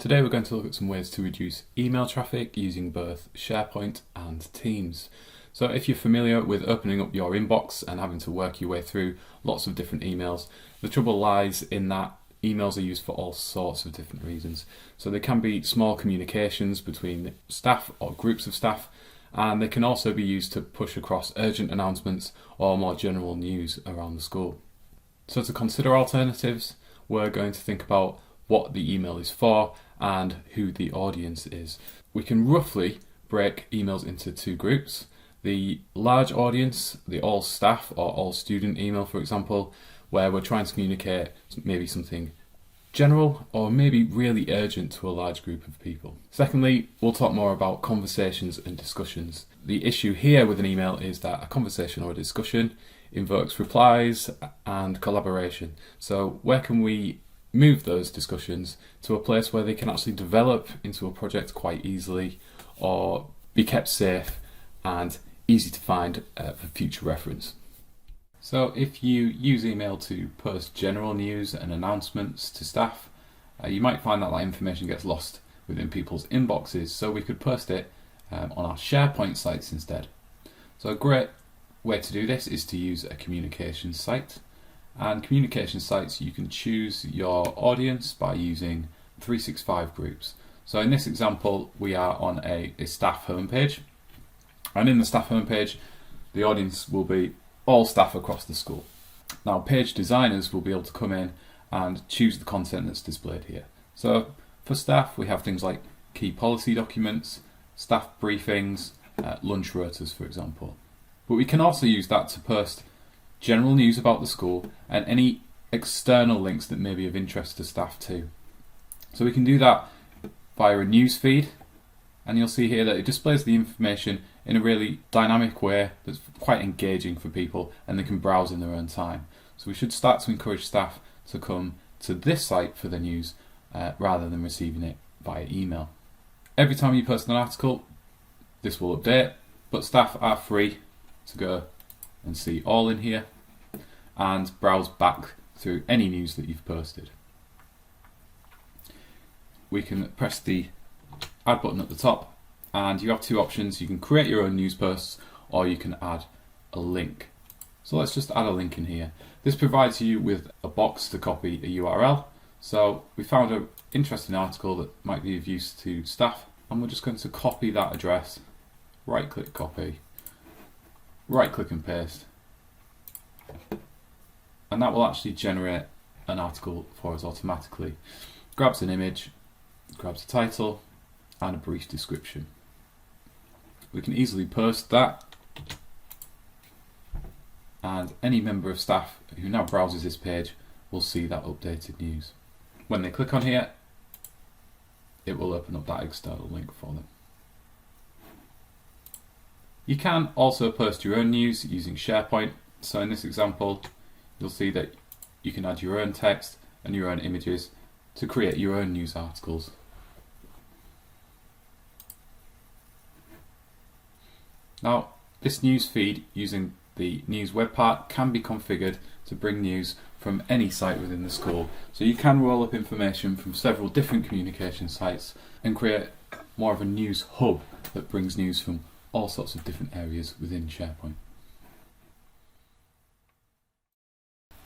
Today we're going to look at some ways to reduce email traffic using both SharePoint and Teams. So if you're familiar with opening up your inbox and having to work your way through lots of different emails, the trouble lies in that emails are used for all sorts of different reasons. So they can be small communications between staff or groups of staff, and they can also be used to push across urgent announcements or more general news around the school. So to consider alternatives, we're going to think about what the email is for and who the audience is. We can roughly break emails into two groups. The large audience, the all staff or all student email, for example, where we're trying to communicate maybe something general or maybe really urgent to a large group of people. Secondly, we'll talk more about conversations and discussions. The issue here with an email is that a conversation or a discussion invokes replies and collaboration. So where can we move those discussions to a place where they can actually develop into a project quite easily or be kept safe and easy to find for future reference? So if you use email to post general news and announcements to staff, you might find that that information gets lost within people's inboxes, so we could post it on our SharePoint sites instead. So a great way to do this is to use a communication site. And communication sites, you can choose your audience by using 365 groups. So in this example, we are on a staff homepage. And in the staff homepage, the audience will be all staff across the school. Now, page designers will be able to come in and choose the content that's displayed here. So for staff, we have things like key policy documents, staff briefings, lunch rotas, for example. But we can also use that to post general news about the school and any external links that may be of interest to staff too. So we can do that via a news feed, and you'll see here that it displays the information in a really dynamic way that's quite engaging for people and they can browse in their own time. So we should start to encourage staff to come to this site for the news rather than receiving it via email. Every time you post an article, this will update, but staff are free to go and see all in here and browse back through any news that you've posted. We can press the add button at the top and you have two options. You can create your own news posts or you can add a link. So let's just add a link in here. This provides you with a box to copy a URL. So we found an interesting article that might be of use to staff, and we're just going to copy that address, right click copy, right click and paste, and that will actually generate an article for us automatically. Grabs an image, grabs a title and a brief description. We can easily post that, and any member of staff who now browses this page will see that updated news. When they click on here, it will open up that external link for them. You can also post your own news using SharePoint. So in this example, you'll see that you can add your own text and your own images to create your own news articles. Now, this news feed using the news web part can be configured to bring news from any site within the school. So you can roll up information from several different communication sites and create more of a news hub that brings news from all sorts of different areas within SharePoint.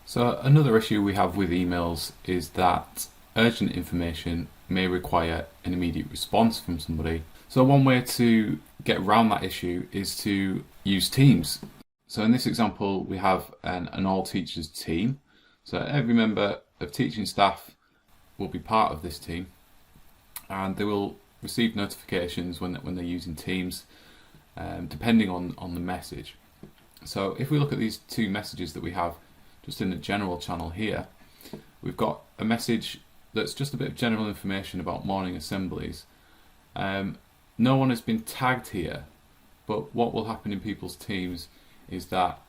So another issue we have with emails is that urgent information may require an immediate response from somebody. So one way to get around that issue is to use Teams. So in this example, we have an all teachers team. So every member of teaching staff will be part of this team, and they will receive notifications when they're using Teams, depending on the message. So if we look at these two messages that we have just in the general channel here, we've got a message that's just a bit of general information about morning assemblies. No one has been tagged here, but what will happen in people's teams is that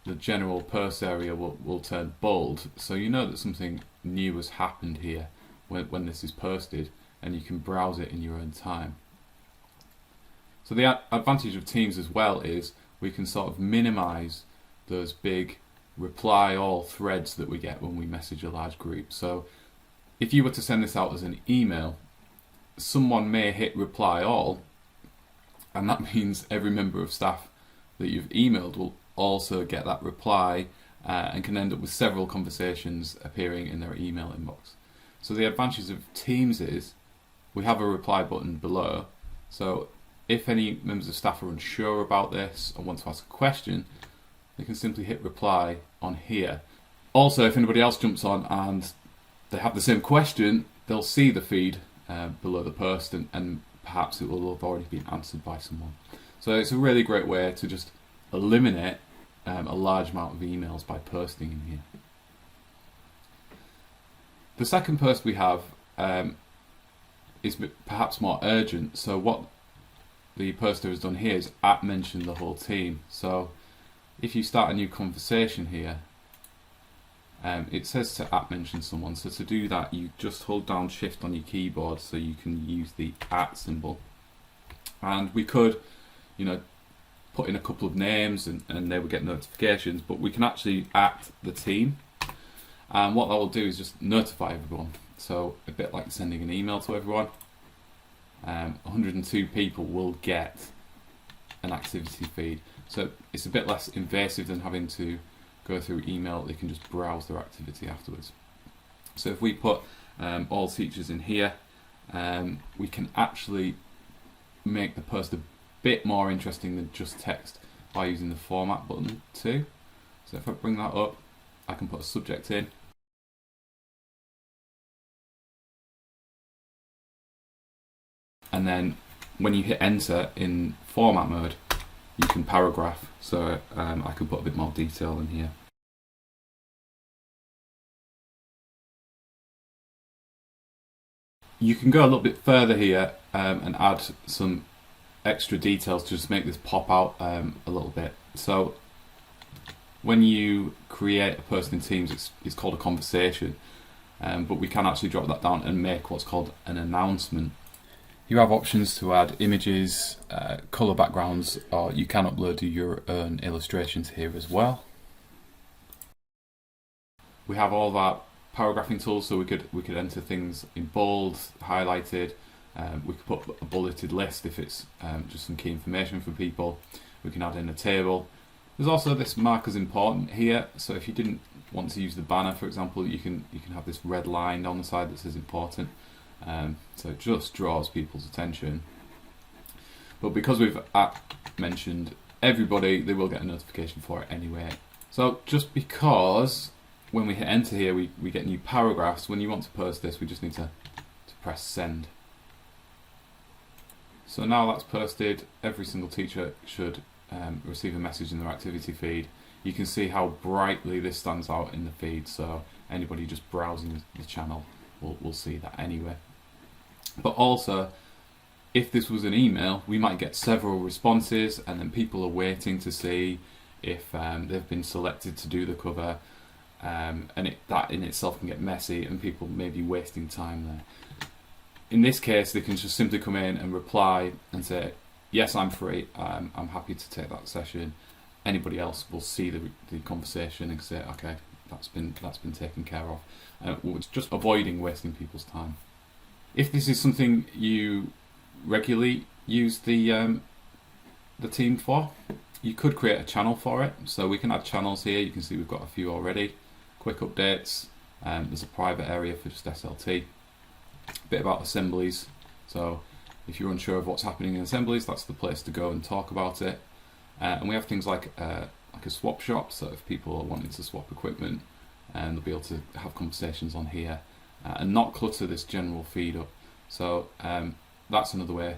the general post area will turn bold, so you know that something new has happened here when this is posted, and you can browse it in your own time. So the advantage of Teams as well is we can sort of minimize those big reply all threads that we get when we message a large group. So if you were to send this out as an email, someone may hit reply all, and that means every member of staff that you've emailed will also get that reply and can end up with several conversations appearing in their email inbox. So the advantage of Teams is we have a reply button below, so if any members of staff are unsure about this or want to ask a question, they can simply hit reply on here. Also, if anybody else jumps on and they have the same question, they'll see the feed below the post, and perhaps it will have already been answered by someone. So it's a really great way to just eliminate a large amount of emails by posting in here. The second post we have is perhaps more urgent. So what the poster has done here is @mention the whole team. So if you start a new conversation here, it says to @mention someone. So to do that, you just hold down Shift on your keyboard so you can use the @ symbol. And we could, put in a couple of names and they would get notifications, but we can actually @ the team. And what that will do is just notify everyone. So a bit like sending an email to everyone. 102 people will get an activity feed. So it's a bit less invasive than having to go through email. They can just browse their activity afterwards. So if we put all teachers in here, we can actually make the post a bit more interesting than just text by using the format button too. So if I bring that up, I can put a subject in. And then when you hit enter in format mode, you can paragraph. So I can put a bit more detail in here. You can go a little bit further here and add some extra details to just make this pop out a little bit. So when you create a post in Teams, it's called a conversation, but we can actually drop that down and make what's called an announcement. You have options to add images, colour backgrounds, or you can upload your own illustrations here as well. We have all of our paragraphing tools, so we could enter things in bold, highlighted. We could put a bulleted list if it's just some key information for people. We can add in a table. There's also this mark as important here, so if you didn't want to use the banner, for example, you can have this red line on the side that says important. So it just draws people's attention. But because we've mentioned everybody, they will get a notification for it anyway. So just because when we hit enter here, we get new paragraphs, when you want to post this, we just need to press send. So now that's posted, every single teacher should receive a message in their activity feed. You can see how brightly this stands out in the feed, so anybody just browsing the channel will see that anyway. But also, if this was an email, we might get several responses, and then people are waiting to see if they've been selected to do the cover, and that in itself can get messy, and people may be wasting time there. In this case, they can just simply come in and reply and say, yes, I'm free, I'm happy to take that session. Anybody else will see the conversation and say, okay, that's been taken care of. It's just avoiding wasting people's time. If this is something you regularly use the team for, you could create a channel for it. So we can add channels here. You can see we've got a few already. Quick updates. There's a private area for just SLT. A bit about assemblies. So if you're unsure of what's happening in assemblies, that's the place to go and talk about it. And we have things like a swap shop. So if people are wanting to swap equipment, they'll be able to have conversations on here. And not clutter this general feed up. So that's another way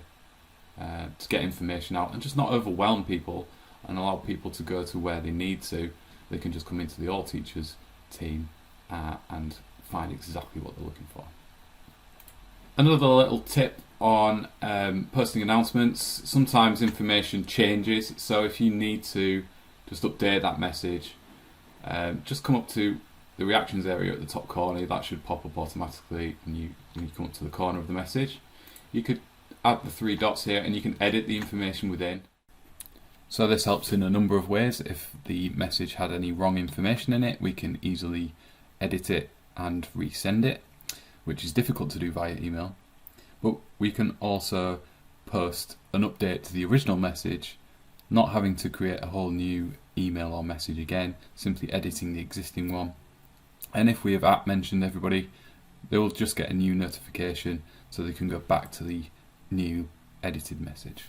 to get information out and just not overwhelm people and allow people to go to where they need to. They can just come into the All Teachers team and find exactly what they're looking for. Another little tip on posting announcements, sometimes information changes, so if you need to just update that message, just come up to the reactions area at the top corner. That should pop up automatically when you come up to the corner of the message. You could add the 3 dots here and you can edit the information within. So this helps in a number of ways. If the message had any wrong information in it, we can easily edit it and resend it, which is difficult to do via email. But we can also post an update to the original message, not having to create a whole new email or message again, simply editing the existing one. And if we have mentioned everybody, they will just get a new notification so they can go back to the new edited message.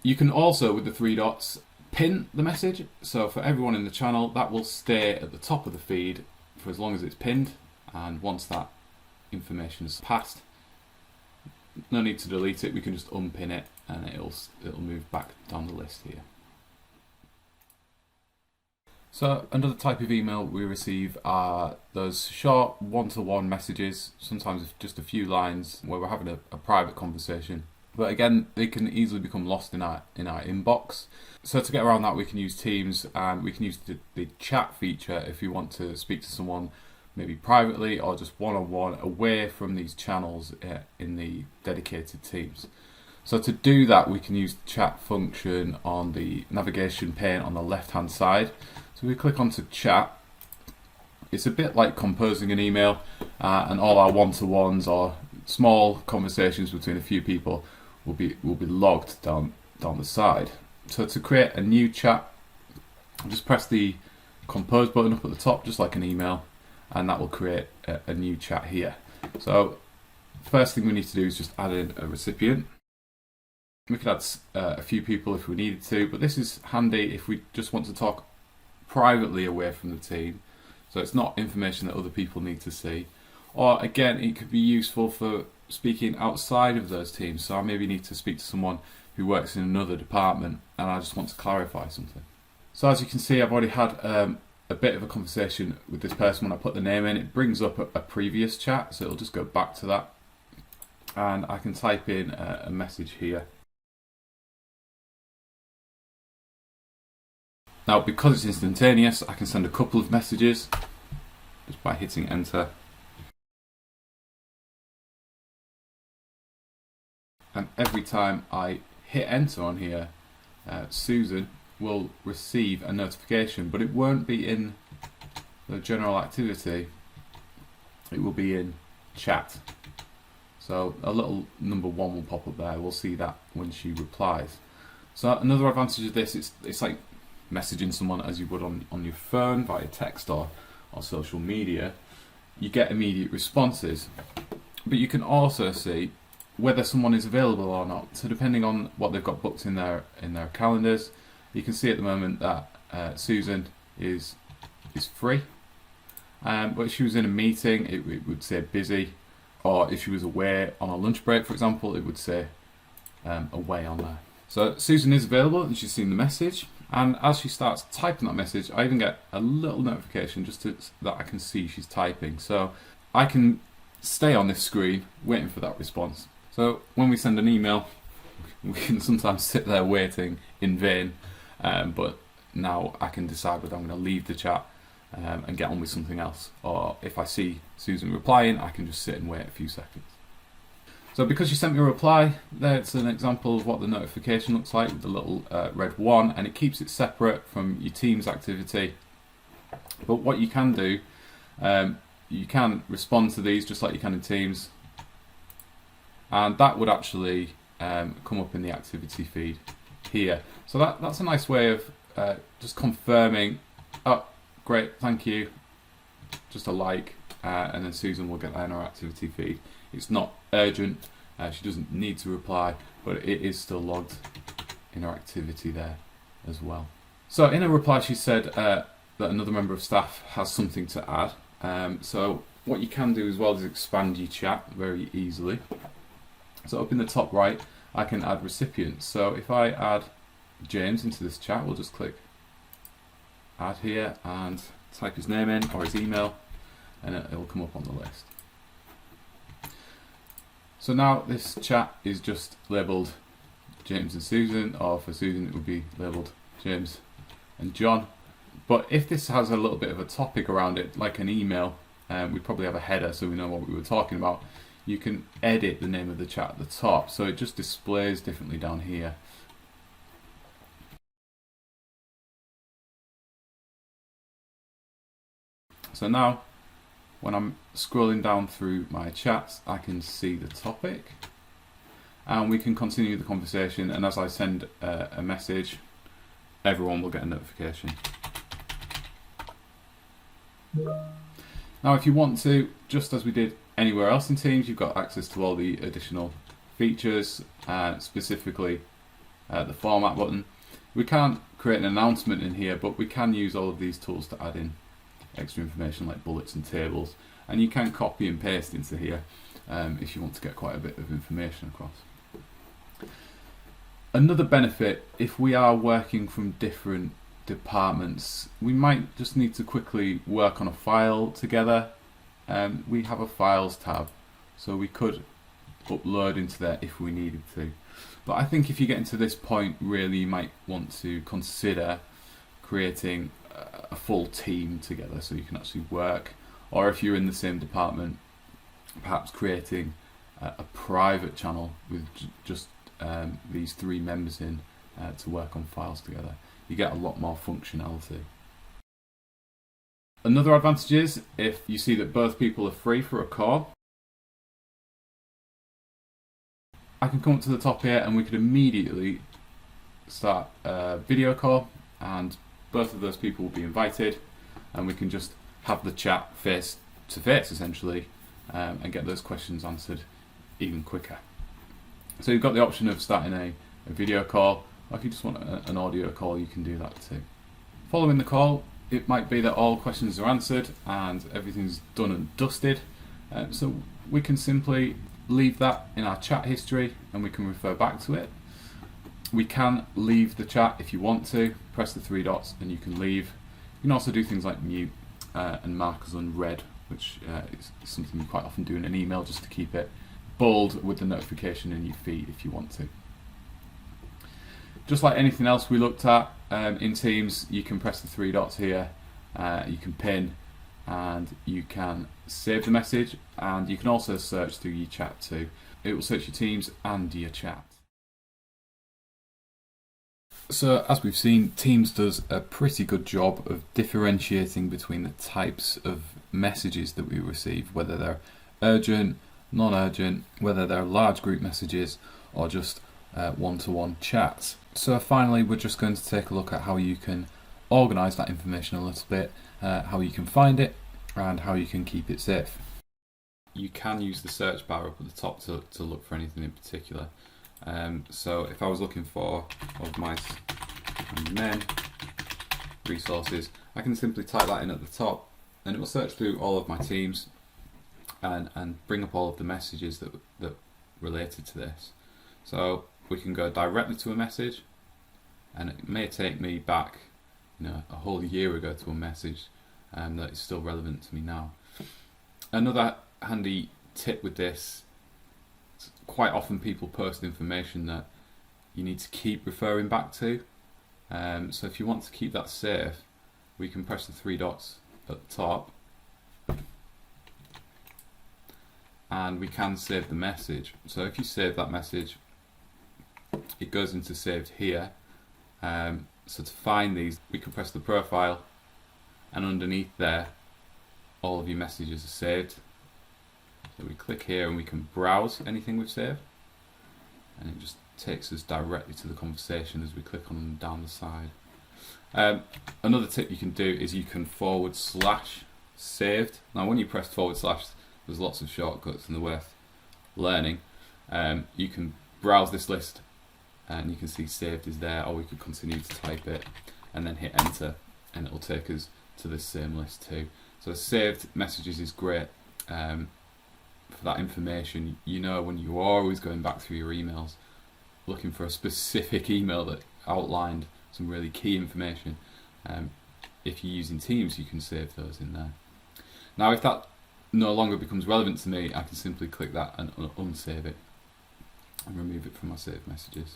You can also, with the three dots, pin the message. So for everyone in the channel, that will stay at the top of the feed for as long as it's pinned. And once that information is passed, no need to delete it. We can just unpin it and it'll move back down the list here. So another type of email we receive are those short one-to-one messages, sometimes just a few lines where we're having a private conversation. But again, they can easily become lost in our inbox. So to get around that, we can use Teams, and we can use the chat feature if you want to speak to someone maybe privately or just one-on-one away from these channels in the dedicated Teams. So to do that, we can use the chat function on the navigation pane on the left-hand side. So we click onto chat. It's a bit like composing an email, and all our one-to-ones or small conversations between a few people will be logged down the side. So to create a new chat, just press the compose button up at the top, just like an email, and that will create a new chat here. So first thing we need to do is just add in a recipient. We could add a few people if we needed to, but this is handy if we just want to talk privately away from the team, so it's not information that other people need to see. Or again, it could be useful for speaking outside of those teams. So I maybe need to speak to someone who works in another department and I just want to clarify something. So as you can see, I've already had a bit of a conversation with this person. When I put the name in, it brings up a previous chat, so it'll just go back to that. And I can type in a message here. Now, because it's instantaneous, I can send a couple of messages just by hitting enter. And every time I hit enter on here, Susan will receive a notification, but it won't be in the general activity, it will be in chat. So a little number 1 will pop up there. We'll see that when she replies. So another advantage of this, it's like messaging someone as you would on your phone via text or social media. You get immediate responses, but you can also see whether someone is available or not. So depending on what they've got booked in their calendars, you can see at the moment that Susan is free. But if she was in a meeting, it would say busy, or if she was away on a lunch break, for example, it would say away on there. So Susan is available and she's seen the message. And as she starts typing that message, I even get a little notification just that I can see she's typing. So I can stay on this screen waiting for that response. So when we send an email, we can sometimes sit there waiting in vain. But now I can decide whether I'm going to leave the chat and get on with something else. Or if I see Susan replying, I can just sit and wait a few seconds. So because you sent me a reply, that's an example of what the notification looks like with the little red 1, and it keeps it separate from your Teams activity. But what you can do, you can respond to these just like you can in Teams, and that would actually come up in the activity feed here. So that's a nice way of just confirming, oh great, thank you, just a like, and then Susan will get that in our activity feed. It's not urgent, she doesn't need to reply, but it is still logged in her activity there as well. So in her reply she said that another member of staff has something to add. So what you can do as well is expand your chat very easily. So up in the top right, I can add recipients. So if I add James into this chat, we'll just click add here and type his name in or his email, and it'll come up on the list. So now this chat is just labelled James and Susan, or for Susan it would be labelled James and John. But if this has a little bit of a topic around it, like an email, we'd probably have a header so we know what we were talking about. You can edit the name of the chat at the top, so it just displays differently down here. So now when I'm scrolling down through my chats, I can see the topic, and we can continue the conversation, and as I send a message, everyone will get a notification. Now if you want to, just as we did anywhere else in Teams, you've got access to all the additional features, specifically the format button. We can't create an announcement in here, but we can use all of these tools to add in extra information like bullets and tables, and you can copy and paste into here if you want to get quite a bit of information across. Another benefit, if we are working from different departments, we might just need to quickly work on a file together. We have a files tab, so we could upload into there if we needed to. But I think if you get into this point, really you might want to consider creating a full team together so you can actually work, or if you're in the same department, perhaps creating a private channel with just these 3 members in to work on files together. You get a lot more functionality. Another advantage is if you see that both people are free for a call, I can come up to the top here and we could immediately start a video call, and both of those people will be invited, and we can just have the chat face to face essentially, and get those questions answered even quicker. So you've got the option of starting a video call, or if you just want an audio call, you can do that too. Following the call, it might be that all questions are answered and everything's done and dusted, so we can simply leave that in our chat history and we can refer back to it. We can leave the chat if you want to, press the 3 dots and you can leave. You can also do things like mute and mark as unread, which is something you quite often do in an email just to keep it bold with the notification in your feed if you want to. Just like anything else we looked at in Teams, you can press the 3 dots here, you can pin, and you can save the message, and you can also search through your chat too. It will search your Teams and your chat. So as we've seen, Teams does a pretty good job of differentiating between the types of messages that we receive, whether they're urgent, non-urgent, whether they're large group messages or just one-to-one chats. So finally, we're just going to take a look at how you can organise that information a little bit, how you can find it and how you can keep it safe. You can use the search bar up at the top to look for anything in particular. So if I was looking for of mice and men resources, I can simply type that in at the top and it will search through all of my teams and bring up all of the messages that related to this. So we can go directly to a message, and it may take me back a whole year ago to a message that is still relevant to me now. Another handy tip with this, quite often people post information that you need to keep referring back to. So if you want to keep that safe, we can press the 3 dots at the top and we can save the message. So if you save that message, it goes into saved here. So to find these, we can press the profile, and underneath there all of your messages are saved. So we click here and we can browse anything we've saved, and it just takes us directly to the conversation as we click on them down the side. Another tip you can do is you can / saved. Now when you press / there's lots of shortcuts and they're worth learning. You can browse this list and you can see saved is there, or we could continue to type it and then hit enter and it will take us to this same list too. So saved messages is great for that information. When you're always going back through your emails looking for a specific email that outlined some really key information, if you're using Teams you can save those in there. Now if that no longer becomes relevant to me, I can simply click that and unsave it and remove it from my saved messages.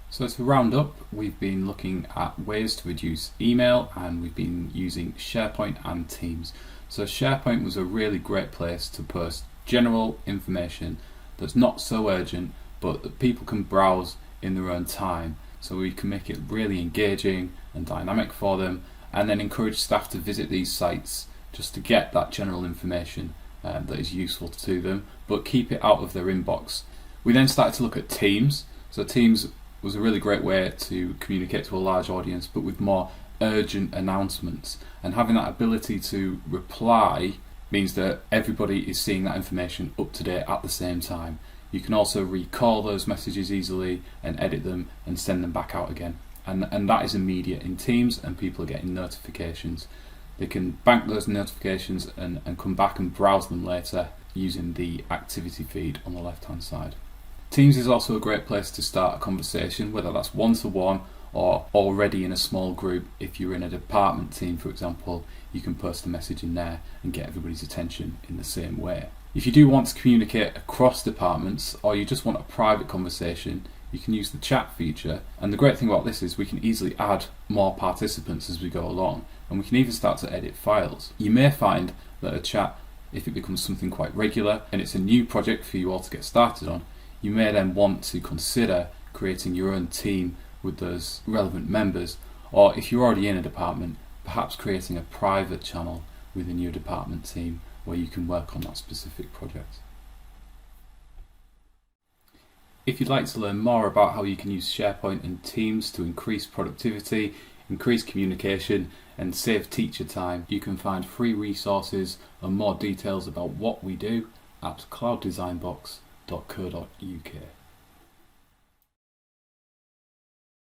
So to round up, we've been looking at ways to reduce email, and we've been using SharePoint and Teams. So SharePoint was a really great place to post general information that's not so urgent but that people can browse in their own time, so we can make it really engaging and dynamic for them, and then encourage staff to visit these sites just to get that general information that is useful to them, but keep it out of their inbox. We then started to look at Teams. So Teams was a really great way to communicate to a large audience, but with more urgent announcements. And having that ability to reply means that everybody is seeing that information up to date at the same time. You can also recall those messages easily and edit them and send them back out again. And that is immediate in Teams, and people are getting notifications. They can bank those notifications and come back and browse them later using the activity feed on the left hand side. Teams is also a great place to start a conversation, whether that's one-to-one or already in a small group. If you're in a department team, for example, you can post a message in there and get everybody's attention in the same way. If you do want to communicate across departments, or you just want a private conversation, you can use the chat feature. And the great thing about this is we can easily add more participants as we go along, and we can even start to edit files. You may find that a chat, if it becomes something quite regular and it's a new project for you all to get started on, you may then want to consider creating your own team with those relevant members, or if you're already in a department, perhaps creating a private channel within your department team where you can work on that specific project. If you'd like to learn more about how you can use SharePoint and Teams to increase productivity, increase communication and save teacher time, you can find free resources and more details about what we do at clouddesignbox.co.uk.